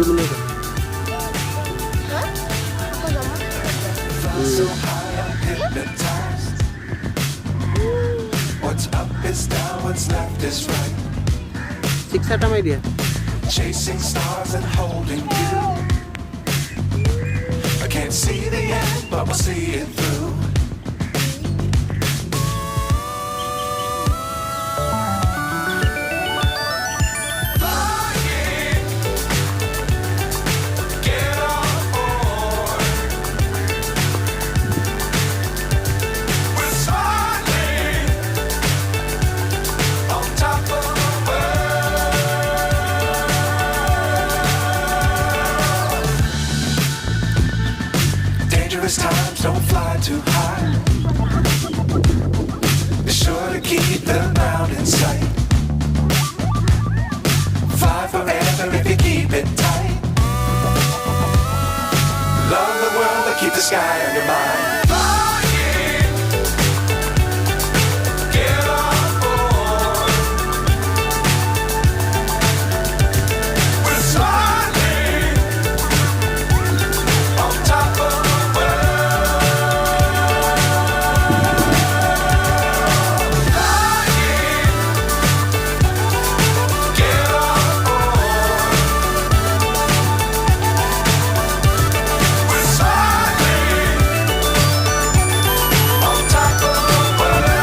dulu nih. Hah? Aku nggak mau. So high, I'm hypnotized. What's up is down, what's left is right. Siksa tamay dia. Chasing stars and holding you. I can't see the end, but we'll see it through. Flying, get on board. We're soaring on top of the world. Dangerous times, don't fly too high. Be sure to keep the mountain sight. Fly forever if you keep it tight. Love the world, but keep the sky on your mind. Flying, get on board. We're soaring on top of the world. Flying, get on board. We're soaring on top of the world.